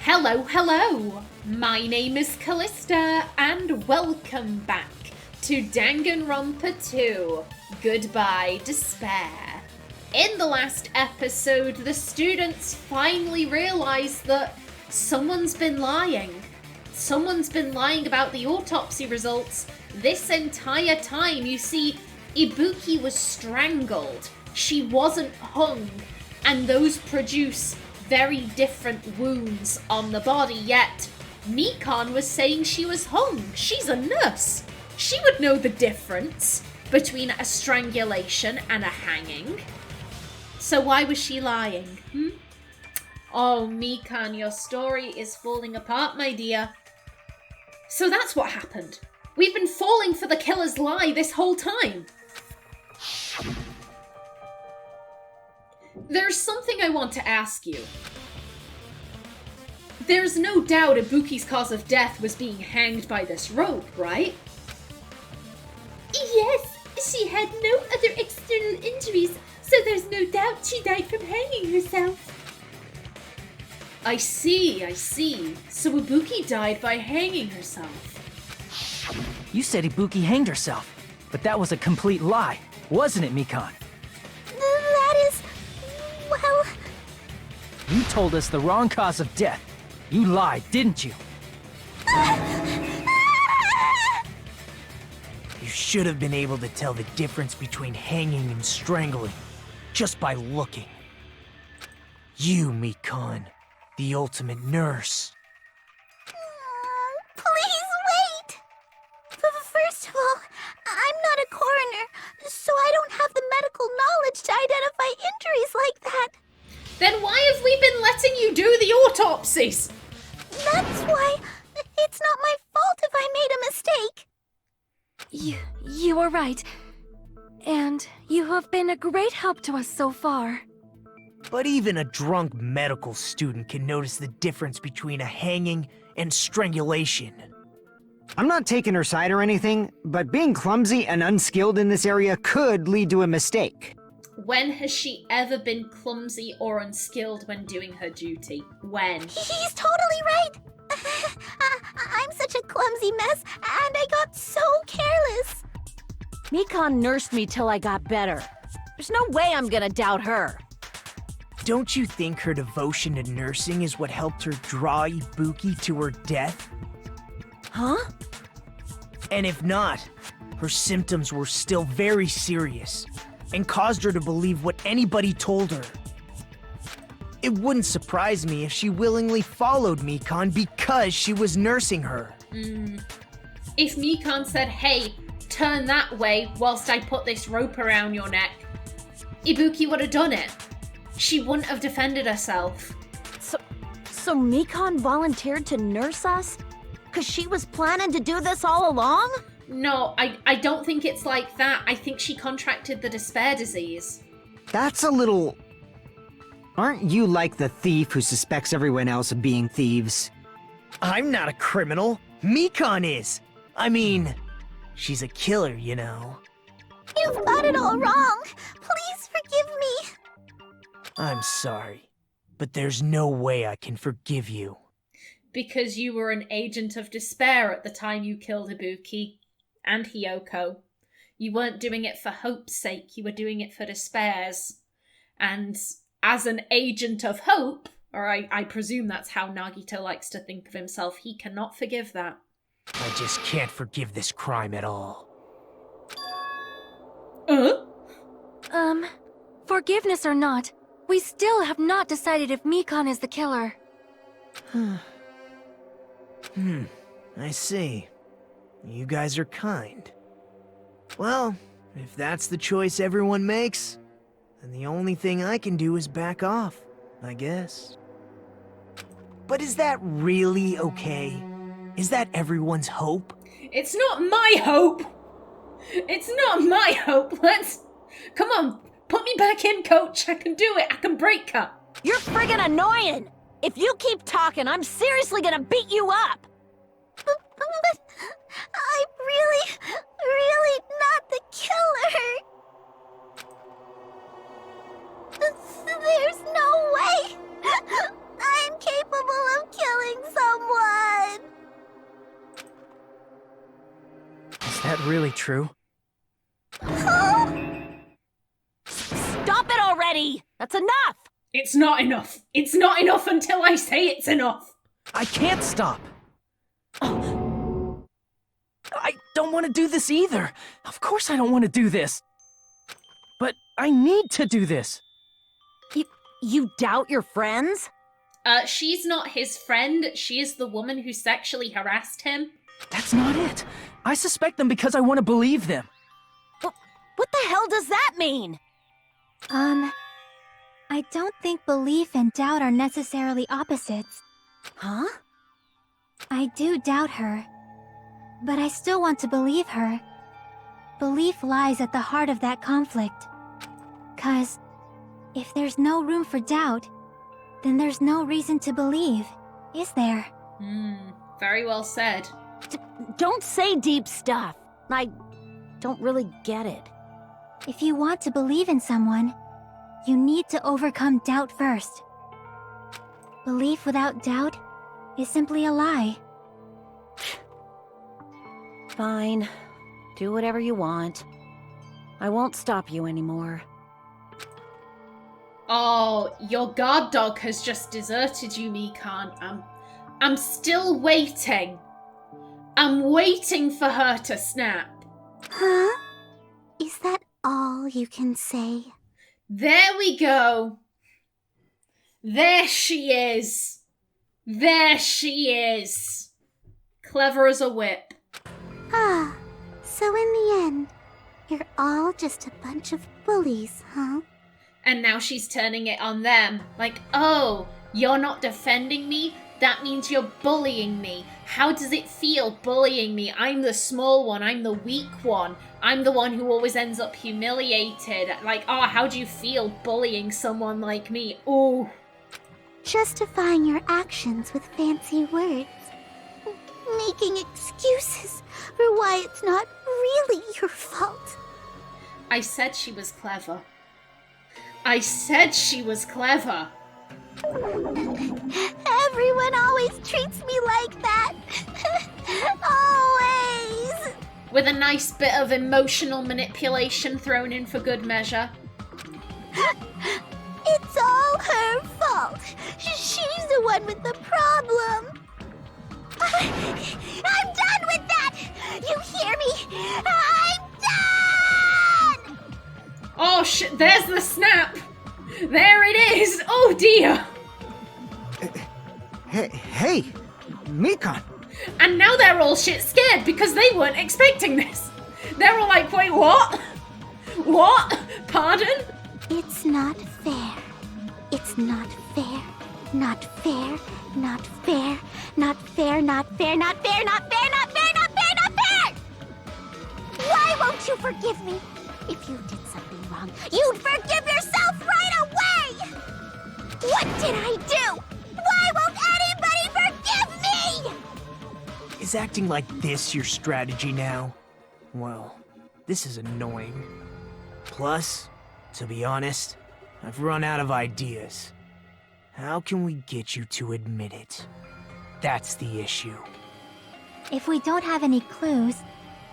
Hello! My name is Callista, and welcome back to Danganronpa 2, Goodbye Despair. In the last episode, the students finally realised that someone's been lying. Someone's been lying about the autopsy results this entire time. You see, Ibuki was strangled. She wasn't hung, and those produce very different wounds on the body, yet Mikan was saying she was hung. She's a nurse. She would know the difference between a strangulation and a hanging. So why was she lying? Oh, Mikan, your story is falling apart, my dear. So that's what happened. We've been falling for the killer's lie this whole time. There's something I want to ask you. There's no doubt Ibuki's cause of death was being hanged by this rope, right? Yes, she had no other external injuries, so there's no doubt she died from hanging herself. I see. So Ibuki died by hanging herself. You said Ibuki hanged herself, but that was a complete lie, wasn't it, Mikan? That is... well... You told us the wrong cause of death. You lied, didn't you? You should have been able to tell the difference between hanging and strangling, just by looking. You, Mikan, the ultimate nurse. Please wait! First of all, I'm not a coroner, so I don't have the medical knowledge to identify injuries like that. Then why have we been letting you do the autopsies? That's why it's not my fault if I made a mistake. You are right. And you have been a great help to us so far. But even a drunk medical student can notice the difference between a hanging and strangulation. I'm not taking her side or anything, but being clumsy and unskilled in this area could lead to a mistake. When has she ever been clumsy or unskilled when doing her duty? When? He's totally right. I'm such a clumsy mess, and I got so careless. Mikan nursed me till I got better. There's no way I'm gonna doubt her. Don't you think her devotion to nursing is what helped her draw Ibuki to her death? Huh? And if not, her symptoms were still very serious and caused her to believe what anybody told her. It wouldn't surprise me if she willingly followed Mikan because she was nursing her. If Mikan said, hey, turn that way whilst I put this rope around your neck, Ibuki would have done it. She wouldn't have defended herself. So Mikan volunteered to nurse us? 'Cause she was planning to do this all along? No, I don't think it's like that. I think she contracted the despair disease. That's a little... Aren't you like the thief who suspects everyone else of being thieves? I'm not a criminal. Mikan is. I mean, she's a killer, you know. You've got it all wrong. Please forgive me. I'm sorry, but there's no way I can forgive you. Because you were an agent of despair at the time you killed Ibuki and Hiyoko. You weren't doing it for hope's sake, you were doing it for despair's. And as an agent of hope, or I presume that's how Nagito likes to think of himself, he cannot forgive that. I just can't forgive this crime at all. Forgiveness or not, we still have not decided if Mikan is the killer. I see. You guys are kind. Well, if that's the choice everyone makes, then the only thing I can do is back off, I guess. But is that really okay? Is that everyone's hope? It's not my hope! It's not my hope! Come on, put me back in, coach! I can do it! I can break her! You're friggin' annoying! If you keep talking, I'm seriously gonna beat you up! But I'm really not the killer. There's no way. I'm capable of killing that really true? Stop it already! That's enough! It's not enough. It's not enough until I say it's enough. I can't stop! Oh. I don't want to do this either. Of course I don't want to do this. But I need to do this. You doubt your friends? She's not his friend. She is the woman who sexually harassed him. That's not it. I suspect them because I want to believe them. What the hell does that mean? I don't think belief and doubt are necessarily opposites. Huh? I do doubt her, but I still want to believe her. Belief lies at the heart of that conflict. 'Cause if there's no room for doubt, then there's no reason to believe, is there? Very well said. Don't say deep stuff. I don't really get it. If you want to believe in someone, you need to overcome doubt first. Belief without doubt is simply a lie. Fine. Do whatever you want. I won't stop you anymore. Oh, your guard dog has just deserted you, Mikan. I'm still waiting. I'm waiting for her to snap. Huh? Is that all you can say? There we go. There she is. There she is. Clever as a whip. Ah, so in the end, you're all just a bunch of bullies, huh? And now she's turning it on them. Like, oh, you're not defending me? That means you're bullying me. How does it feel bullying me? I'm the small one. I'm the weak one. I'm the one who always ends up humiliated. Like, oh, how do you feel bullying someone like me? Ooh. Justifying your actions with fancy words. Making excuses for why it's not really your fault. I said she was clever. I said she was clever. Everyone always treats me like that. Always. With a nice bit of emotional manipulation thrown in for good measure. It's all her fault. She's the one with the problem. I'm done with that. You hear me? I'm done. Oh shit, there's the snap. There it is. Oh dear. Hey, Mikan. And now they're all shit scared because they weren't expecting this. They're all like, wait, what? What? Pardon? It's not fair. It's not fair. Not fair. Not fair. Not fair. Not fair. Not fair. Not fair. Not fair. Not fair. Not fair. Why won't you forgive me? If you did something wrong, you'd forgive yourself right away. What did I do? Why won't anybody forgive me? Is acting like this your strategy now? Well, this is annoying. Plus, to be honest, I've run out of ideas. How can we get you to admit it? That's the issue. If we don't have any clues,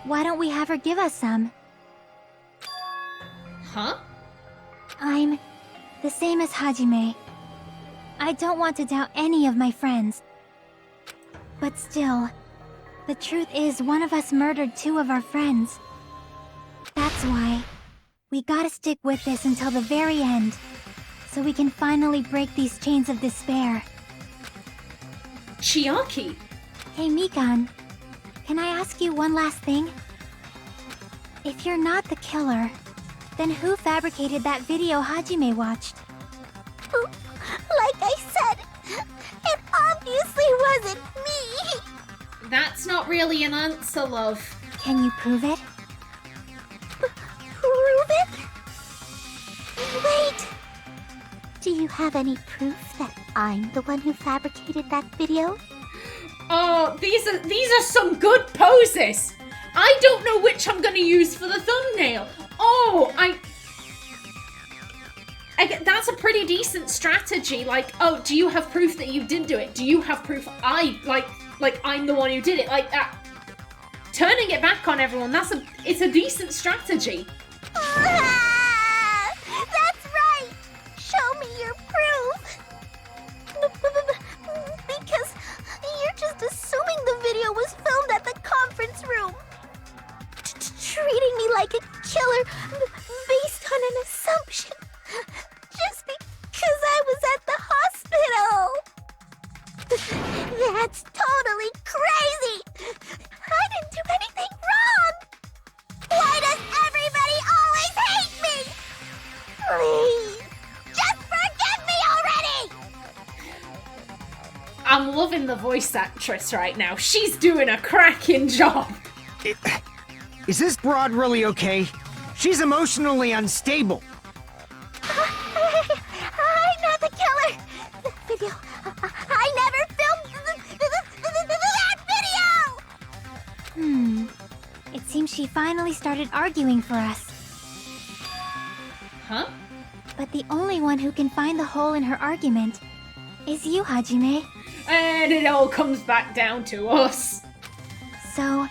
why don't we have her give us some? Huh? I'm the same as Hajime. I don't want to doubt any of my friends. But still, the truth is one of us murdered two of our friends. That's why we gotta stick with this until the very end, so we can finally break these chains of despair. Chiaki. Hey Mikan, can I ask you one last thing? If you're not the killer, then who fabricated that video Hajime watched? Like I said, it obviously wasn't me! That's not really an answer, love. Can you prove it? Prove it? Wait! Do you have any proof that I'm the one who fabricated that video? Oh, these are some good poses. I don't know which I'm gonna use for the thumbnail. Oh, that's a pretty decent strategy. Like, oh, do you have proof that you didn't do it? Do you have proof I'm the one who did it? Like that. turning it back on everyone, it's a decent strategy. Ah, that's right! Show me your proof! Because you're just assuming the video was filmed at the conference room. Treating me like a killer based on an assumption. Just because I was at the hospital. That's totally crazy! I didn't do anything wrong! Why does everybody always hate me? Please, just forgive me already! I'm loving the voice actress right now. She's doing a cracking job. Is this broad really okay? She's emotionally unstable. I'm not the killer! The video... I never filmed that video! It seems she finally started arguing for us. Huh? But the only one who can find the hole in her argument is you, Hajime. And it all comes back down to us. So,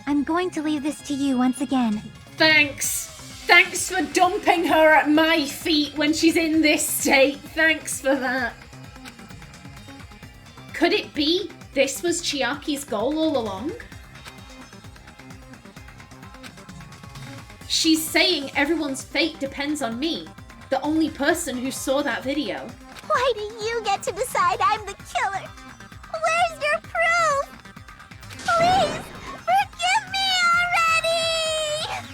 I'm going to leave this to you once again. Thanks. Thanks for dumping her at my feet when she's in this state. Thanks for that. Could it be this was Chiaki's goal all along? She's saying everyone's fate depends on me, the only person who saw that video. Why do you get to decide I'm the killer? Where's your proof? Please, forgive me already!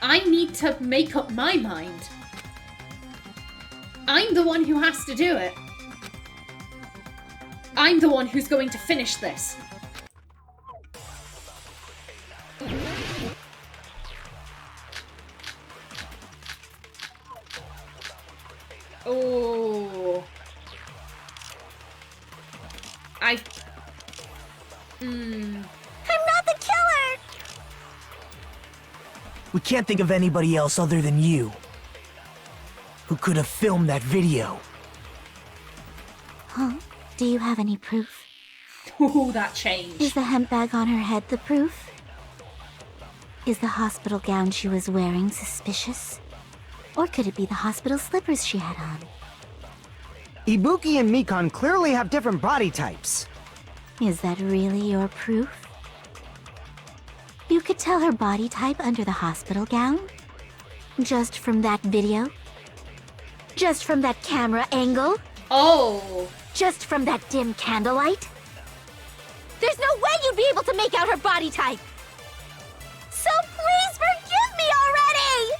I need to make up my mind. I'm the one who has to do it. I'm the one who's going to finish this. Oh. I'm not the killer! We can't think of anybody else other than you who could have filmed that video. Huh? Do you have any proof? Ooh, that changed. Is the hemp bag on her head the proof? Is the hospital gown she was wearing suspicious? Or could it be the hospital slippers she had on? Ibuki and Mikan clearly have different body types. Is that really your proof? You could tell her body type under the hospital gown? Just from that video? Just from that camera angle? Oh. Just from that dim candlelight? There's no way you'd be able to make out her body type! So please forgive me already!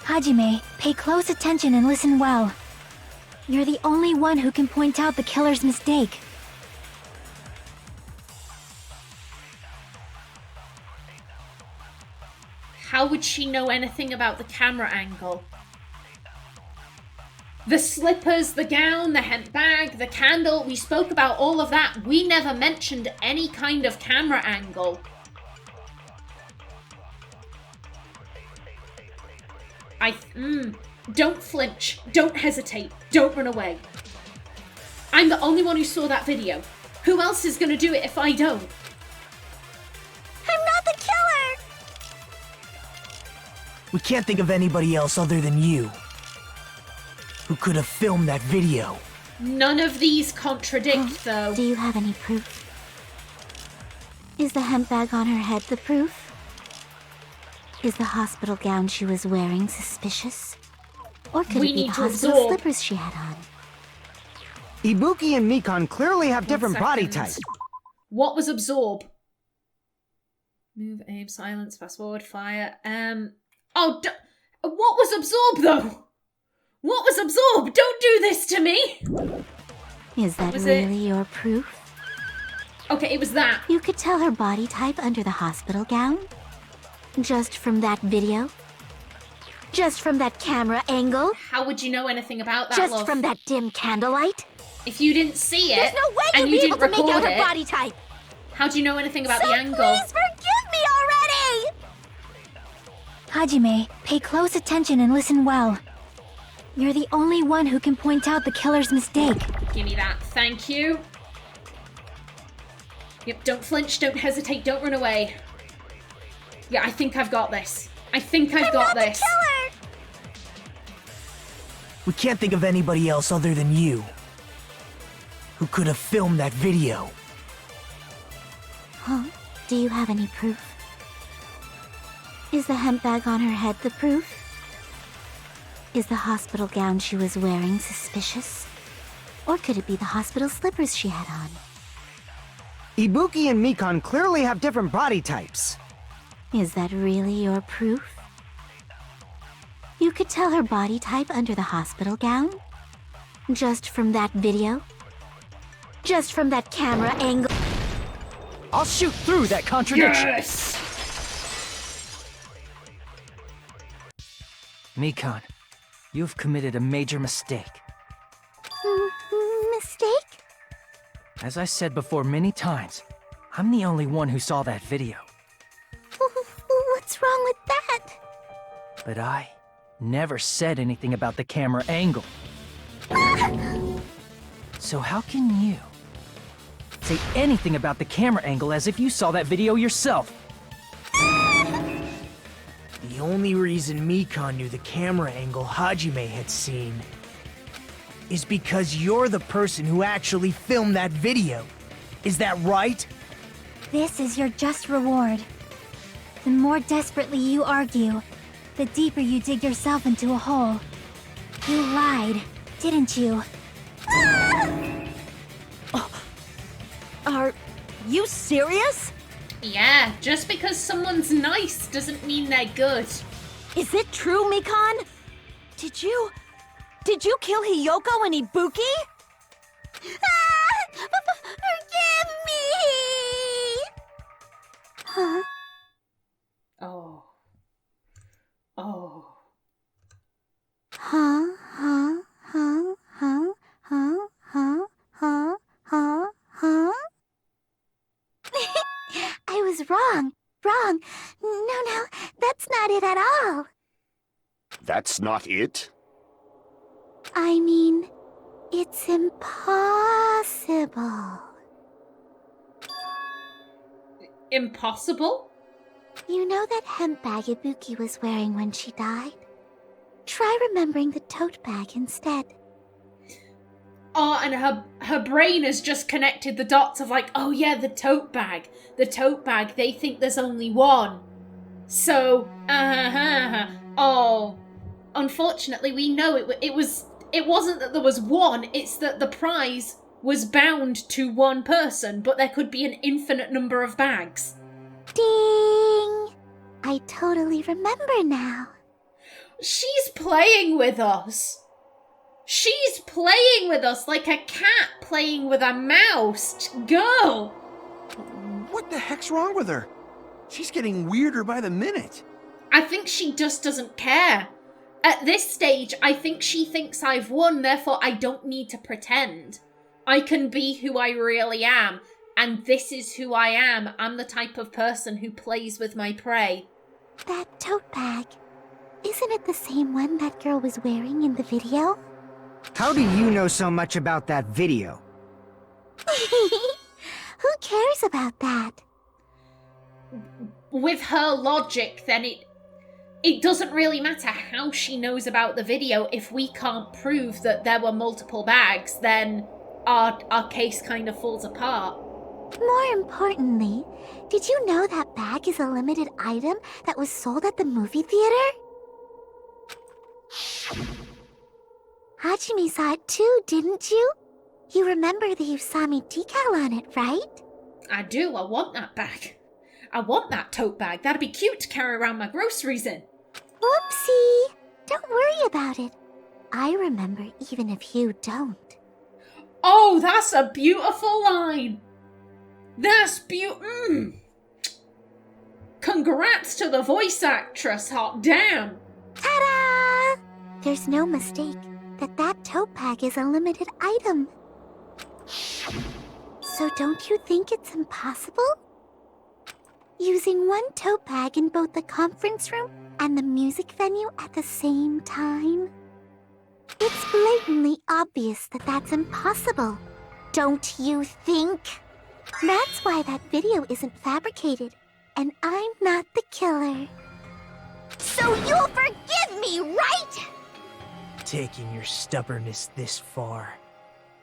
Hajime, pay close attention and listen well. You're the only one who can point out the killer's mistake. How would she know anything about the camera angle? The slippers, the gown, the hemp bag, the candle, we spoke about all of that. We never mentioned any kind of camera angle. Don't flinch. Don't hesitate. Don't run away. I'm the only one who saw that video. Who else is gonna do it if I don't? I'm not the killer! We can't think of anybody else other than you who could have filmed that video. None of these contradict, though. Do you have any proof? Is the hemp bag on her head the proof? Is the hospital gown she was wearing suspicious? Or could We it be need the to hospital absorb. slippers she had on? Ibuki and Mikan clearly have different body Seconds. types. What was absorb? Move, aim, silence, fast forward, fire. What was absorb though? What was absorb? Don't do this to me. Is that Was it- really your proof? Okay, it was that. You could tell her body type under the hospital gown? Just from that video? Just from that camera angle? How would you know anything about that, Just love? from that dim candlelight? If you didn't see it There's no way and you'd you be able didn't to make record out her it, body type! how do you know anything about So the angle? please forgive me already! Hajime, pay close attention and listen well. You're the only one who can point out the killer's mistake. Give me that. Thank you. Yep, don't flinch, don't hesitate, don't run away. Yeah, I think I've got this. I think I've got this. The killer! We can't think of anybody else other than you who could have filmed that video. Huh? Do you have any proof? Is the hemp bag on her head the proof? Is the hospital gown she was wearing suspicious? Or could it be the hospital slippers she had on? Ibuki and Mikan clearly have different body types. Is that really your proof? You could tell her body type under the hospital gown? Just from that video? Just from that camera angle? I'll shoot through that contradiction. Yes! Mikan, you've committed a major mistake. Mistake? As I said before many times, I'm the only one who saw that video. What's wrong with that? But I never said anything about the camera angle. So how can you say anything about the camera angle as if you saw that video yourself? The only reason Mikan knew the camera angle Hajime had seen is because you're the person who actually filmed that video. Is that right? This is your just reward. The more desperately you argue, the deeper you dig yourself into a hole. You lied, didn't you? Are you serious? Yeah, just because someone's nice doesn't mean they're good. Is it true, Mikan? Did you kill Hiyoko and Ibuki? Forgive me! Huh? Oh. Oh. Huh? I was wrong. No, that's not it at all. That's not it? I mean, it's impossible. Impossible? You know that hemp bag Ibuki was wearing when she died? Try remembering the tote bag instead. Oh, and her brain has just connected the dots of like, oh yeah, the tote bag. The tote bag, they think there's only one. So, oh, unfortunately we know it wasn't that there was one, it's that the prize was bound to one person, but there could be an infinite number of bags. Ding! I totally remember now. She's playing with us. She's playing with us like a cat playing with a mouse. Girl! What the heck's wrong with her? She's getting weirder by the minute. I think she just doesn't care. At this stage, I think she thinks I've won, therefore I don't need to pretend. I can be who I really am, and this is who I am. I'm the type of person who plays with my prey. That tote bag, isn't it the same one that girl was wearing in the video? How do you know so much about that video? Who cares about that? With her logic, then it doesn't really matter how she knows about the video. If we can't prove that there were multiple bags, then our case kind of falls apart. More importantly, did you know that bag is a limited item that was sold at the movie theater? Hajime saw it too, didn't you? You remember the Usami decal on it, right? I do. I want that bag. I want that tote bag. That'd be cute to carry around my groceries in. Whoopsie! Don't worry about it. I remember even if you don't. Oh, that's a beautiful line. That's Congrats to the voice actress, hot damn. Ta-da! There's no mistake that tote bag is a limited item. So don't you think it's impossible? Using one tote bag in both the conference room and the music venue at the same time? It's blatantly obvious that that's impossible. Don't you think? That's why that video isn't fabricated, and I'm not the killer. So you'll forgive me, right? Taking your stubbornness this far.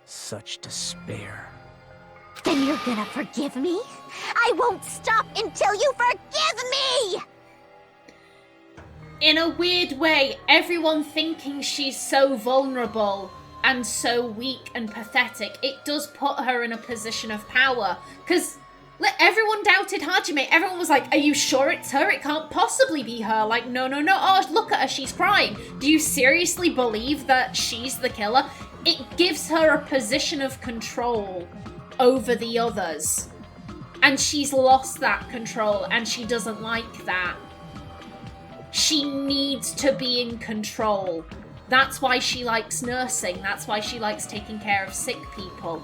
Such despair. Then you're gonna forgive me? I won't stop until you forgive me! In a weird way, everyone thinking she's so vulnerable and so weak and pathetic, it does put her in a position of power. Because everyone doubted Hajime. Everyone was like, are you sure it's her? It can't possibly be her. Like, no. Oh, look at her. She's crying. Do you seriously believe that she's the killer? It gives her a position of control over the others. And she's lost that control, and she doesn't like that. She needs to be in control. That's why she likes nursing. That's why she likes taking care of sick people.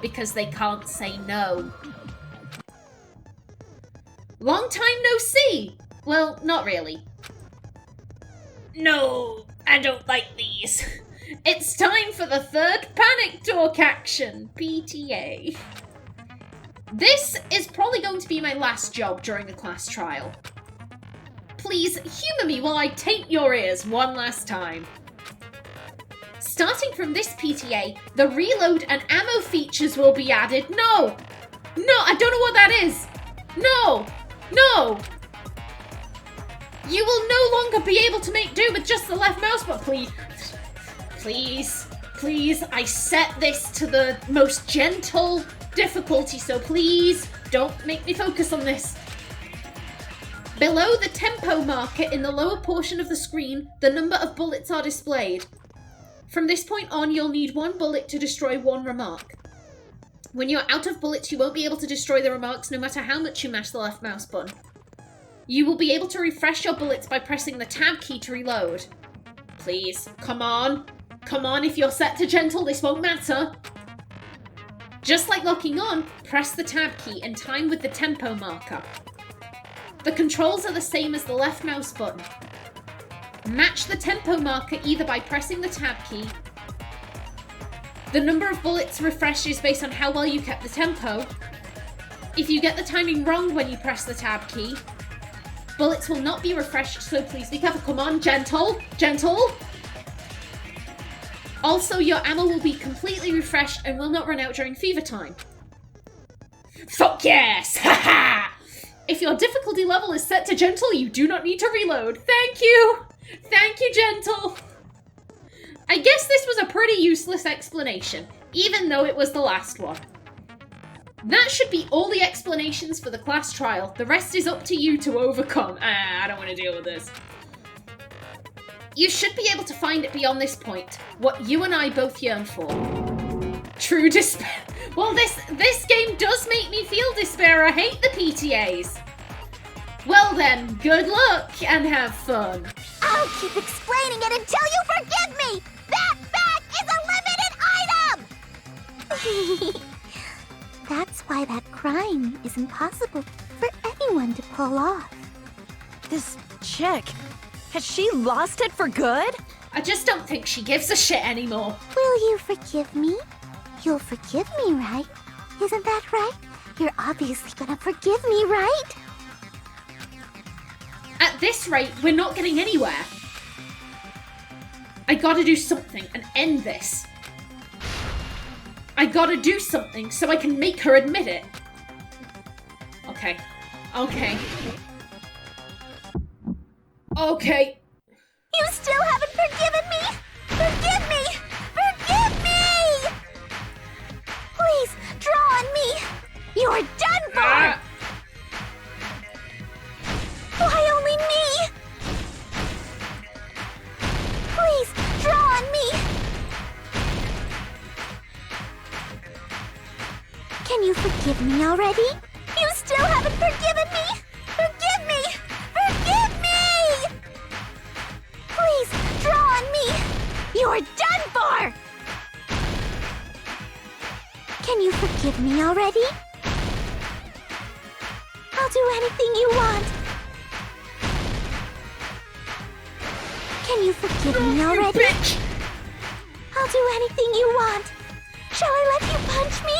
Because they can't say no. Long time no see! Well, not really. No, I don't like these. It's time for the third panic talk action, PTA. This is probably going to be my last job during the class trial. Please humour me while I taint your ears one last time. Starting from this PTA, the reload and ammo features will be added. No! No, I don't know what that is. No! No! You will no longer be able to make do with just the left mouse button, please. Please, I set this to the most gentle difficulty, so please don't make me focus on this. Below the tempo marker in the lower portion of the screen, the number of bullets are displayed. From this point on, you'll need 1 bullet to destroy 1 remark. When you're out of bullets, you won't be able to destroy the remarks no matter how much you mash the left mouse button. You will be able to refresh your bullets by pressing the tab key to reload. Please, come on. Come on, if you're set to gentle, this won't matter. Just like locking on, press the tab key and time with the tempo marker. The controls are the same as the left mouse button. Match the tempo marker either by pressing the tab key. The number of bullets refreshes based on how well you kept the tempo. If you get the timing wrong when you press the tab key, bullets will not be refreshed, so please be careful. Come on, gentle, gentle. Also, your ammo will be completely refreshed and will not run out during fever time. Fuck yes! Haha! If your difficulty level is set to gentle, you do not need to reload. Thank you! Thank you, gentle! I guess this was a pretty useless explanation, even though it was the last one. That should be all the explanations for the class trial. The rest is up to you to overcome. I don't want to deal with this. You should be able to find it beyond this point, what you and I both yearn for. True despair. Well, this game does make me feel despair. I hate the PTAs. Well then, good luck and have fun. I'll keep explaining it until you forgive me! That bag is a limited item! That's why that crime is impossible for anyone to pull off. This chick, has she lost it for good? I just don't think she gives a shit anymore. Will you forgive me? You'll forgive me, right? Isn't that right? You're obviously gonna forgive me, right? At this rate, we're not getting anywhere. I gotta do something and end this. I gotta do something so I can make her admit it. Okay. Okay. Okay. You still haven't forgiven me! Forgive me! Forgive me! Please, draw on me! You're done for! Why only me? Please, draw on me! Can you forgive me already? You still haven't forgiven me! Forgive me! Forgive me! Please, draw on me! You're done for! Can you forgive me already? I'll do anything you want. Can you forgive me already? Bitch! I'll do anything you want. Shall I let you punch me?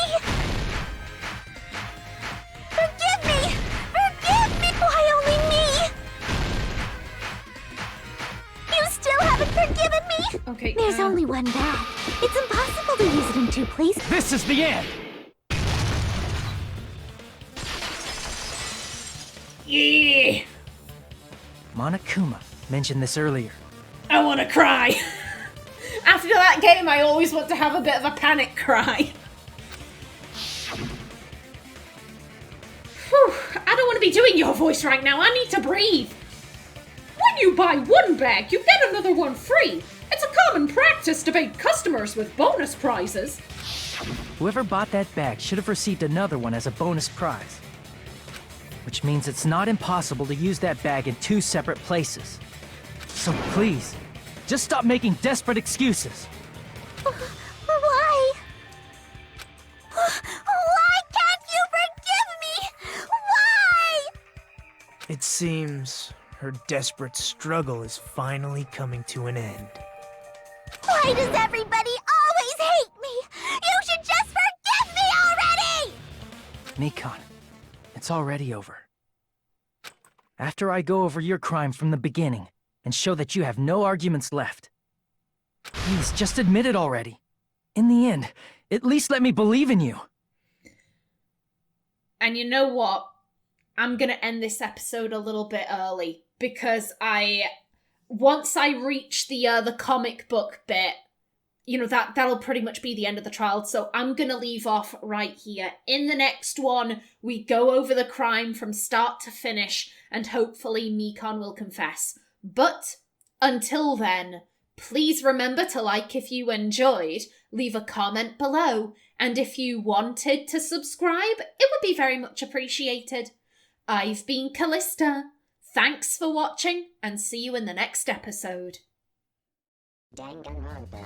one bag. It's impossible to use it in two places. This is the end! Yeah! Monokuma mentioned this earlier. I want to cry. After that game, I always want to have a bit of a panic cry. Whew, I don't want to be doing your voice right now. I need to breathe. When you buy one bag, you get another one free. It's a common practice to bait customers with bonus prizes. Whoever bought that bag should have received another one as a bonus prize. Which means it's not impossible to use that bag in two separate places. So please, just stop making desperate excuses. Why? Why can't you forgive me? Why? It seems her desperate struggle is finally coming to an end. Why does everybody always hate me? You should just forgive me already! Mikan, it's already over. After I go over your crime from the beginning and show that you have no arguments left, please just admit it already. In the end, at least let me believe in you. And you know what? I'm gonna end this episode a little bit early because once I reach the comic book bit, you know, that'll pretty much be the end of the trial. So I'm gonna leave off right here. In the next one, we go over the crime from start to finish, and hopefully Mikan will confess. But until then, please remember to like if you enjoyed, leave a comment below, and if you wanted to subscribe, it would be very much appreciated. I've been Kallista. Thanks for watching, and see you in the next episode. Danganronpa.